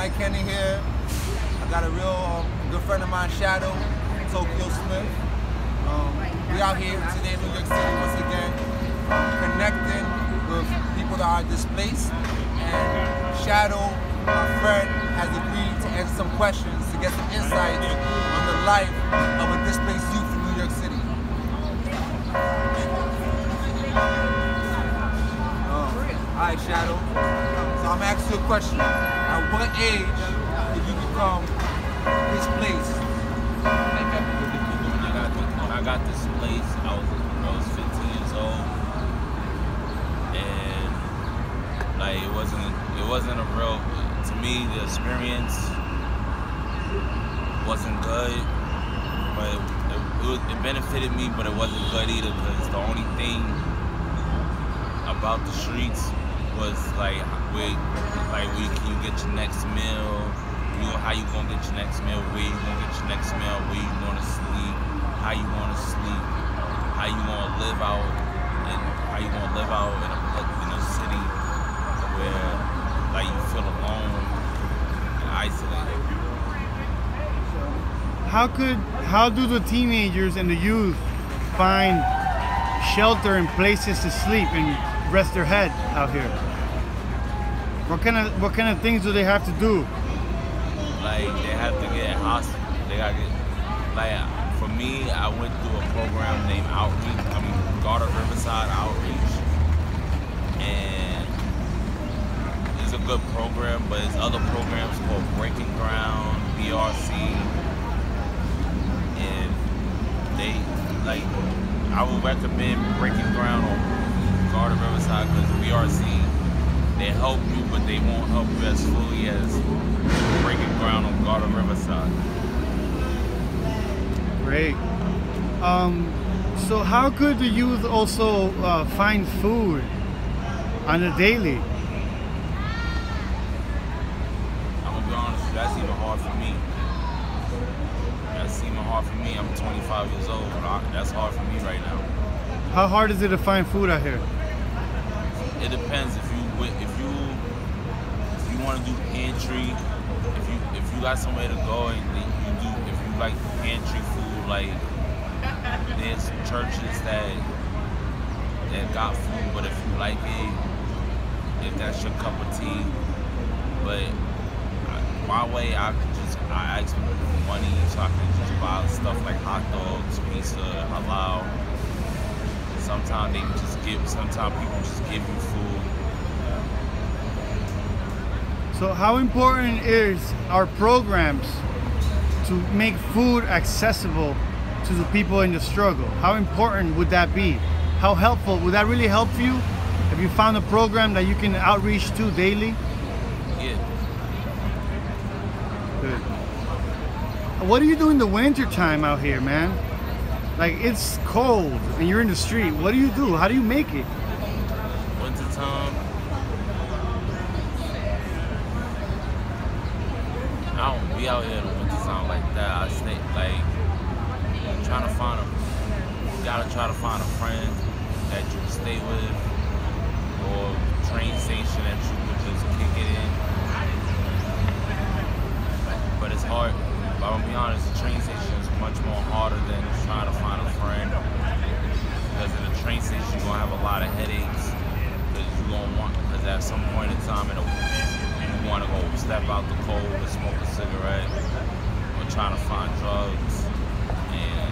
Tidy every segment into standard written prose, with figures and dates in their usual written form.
Mike Kenny here. I got a real good friend of mine, Shadow, Tokyo Smith. We out here today in New York City once again, connecting with people that are displaced. And Shadow, my friend, has agreed to answer some questions to get some insights on the life of a displaced youth from New York City. Alright, Shadow. So I'm gonna ask you a question. At what age did you become displaced? When I got displaced, I was 15 years old, and like it wasn't a real. To me, the experience wasn't good, but it benefited me, but it wasn't good either, because the only thing about the streets was like where can you get your next meal, how you gonna get your next meal, where you gonna get your next meal, where you gonna sleep, how you wanna sleep, how you wanna live out, and how you wanna live out in a city where like you feel alone and isolated. How do the teenagers and the youth find shelter and places to sleep and rest their head out here? What kind of things do they have to do? Like they have to get hostel. They gotta get for me, I went through a program named Garter Riverside Outreach, and it's a good program, but there's other programs called Breaking Ground, BRC, and I would recommend Breaking Ground on Garter Riverside, because BRC, they help you, but they won't help you as fully as Breaking Ground on Garter Riverside. Great. So how could the youth also find food on a daily? I'm gonna be honest with you, that's even hard for me. I'm 25 years old. That's hard for me right now. How hard is it to find food out here? It depends. If you want to do pantry, if you got somewhere to go and you do, if you like pantry food, like there's churches that got food, but if you like it, if that's your cup of tea, but my way, I ask people for money so I can just buy stuff like hot dogs, pizza, halal. Sometimes people just give you food. So how important is our programs to make food accessible to the people in the struggle? How important would that be? How helpful? Would that really help you? Have you found a program that you can outreach to daily? Yeah. Good. What do you do in the winter time out here, man? Like, it's cold and you're in the street. What do you do? How do you make it? Winter time, I don't be out here in the winter time like that. I stay gotta try to find a friend that you can stay with, or train station that you could just kick it in. But it's hard. But I'm gonna be honest, the train station is much more harder than trying to find a friend. Because in the train station, you're gonna have a lot of headaches. Because at some point in time, you wanna go step out the cold and smoke a cigarette, or trying to find drugs. And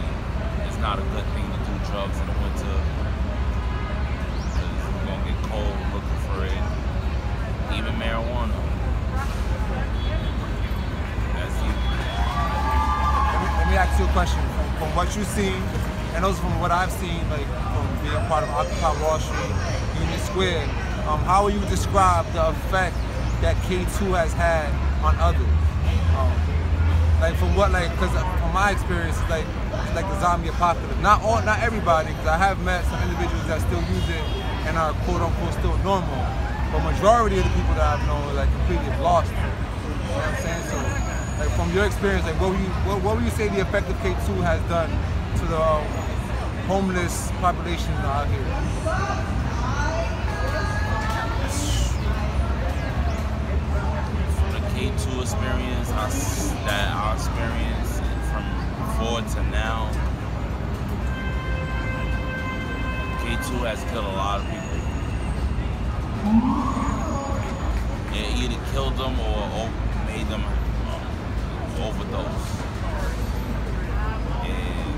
it's not a good thing to do drugs in the winter, because you're gonna get cold looking for it. Even marijuana. Let me ask you a question. From what you've seen, and also from what I've seen, like from being part of Occupy Wall Street, Union Square, how would you describe the effect that K2 has had on others? Because from my experience, it's like the zombie apocalypse. Not everybody, because I have met some individuals that still use it and are quote unquote still normal. But majority of the people that I've known like completely lost it. You know what I'm saying? So, like from your experience, like what would you say the effect of K2 has done to the homeless population out here? From the K2 you experience, that I experienced from before to now, K2 has killed a lot of people. It either killed them or made them overdose. And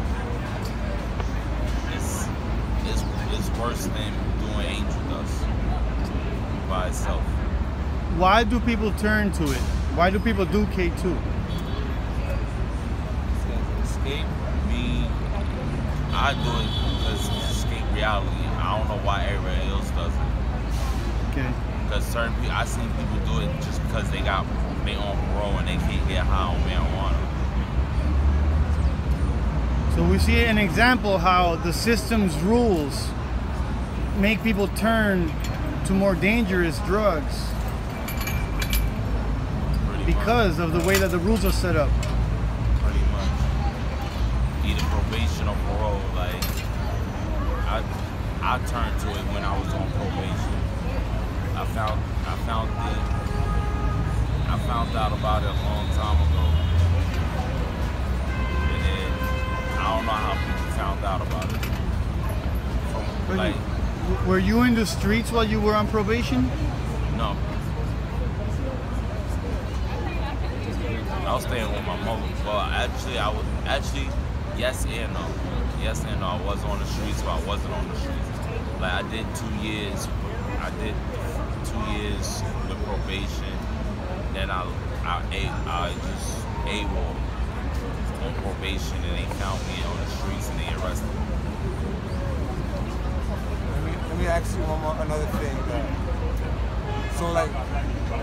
it's worse than doing angel dust by itself. Why do people turn to it? Why do people do K2? Escape me. I do it because it's escape reality. I don't know why everybody else does it. Okay. Because certain people, I seen people do it just because they on parole and they can't get high on marijuana. So we see an example how the system's rules make people turn to more dangerous drugs because of the way that the rules are set up. Pretty much. Either probation or parole. Like, I turned to it when I was on probation. I found out about it a long time ago. And then I don't know how people found out about it. Were you in the streets while you were on probation? No. I was staying with my mother. Well, actually, yes and no. Yes and no. I was on the streets, but I wasn't on the streets. Like, I did 2 years. I did 2 years with probation. Then I just AWOL on probation, and they found me on the streets and they arrested me. Let me ask you another thing. So, like,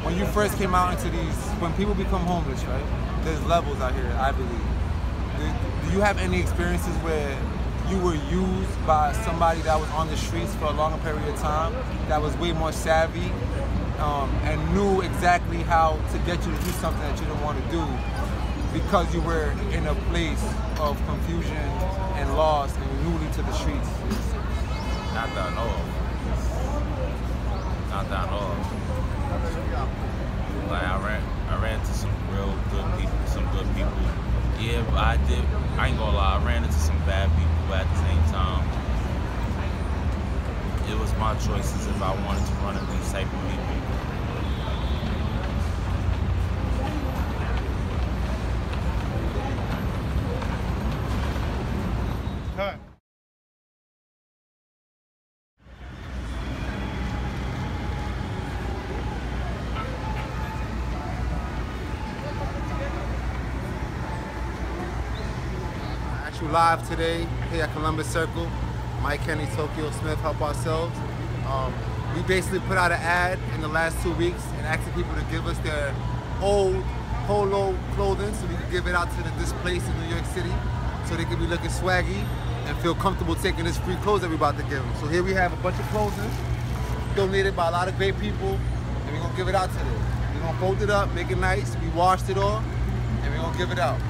when you first came out into these, when people become homeless, right? There's levels out here, I believe. Do you have any experiences where you were used by somebody that was on the streets for a longer period of time, that was way more savvy, and knew exactly how to get you to do something that you didn't want to do because you were in a place of confusion and loss and newly to the streets? Not that I know of. Not that I know of. Like, I ran into some real good people, Yeah, but I ain't gonna lie, I ran into some bad people, but at the same time, it was my choices if I wanted to run into these type of people. Cut. Live today here at Columbus Circle. Mike, Kenny, Tokyo Smith, Help Ourselves. We basically put out an ad in the last 2 weeks and asking people to give us their old polo clothing so we can give it out to the displaced in New York City so they can be looking swaggy and feel comfortable taking this free clothes that we're about to give them. So here we have a bunch of clothing donated by a lot of great people, and we're gonna give it out today. We're gonna fold it up, make it nice, we washed it all, and we're gonna give it out.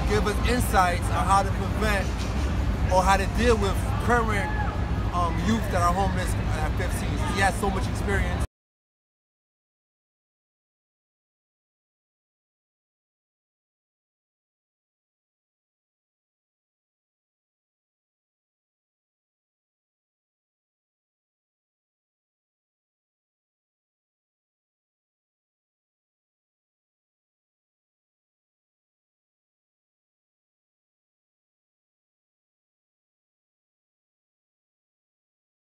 Give us insights on how to prevent or how to deal with current youth that are homeless at 15. He has so much experience.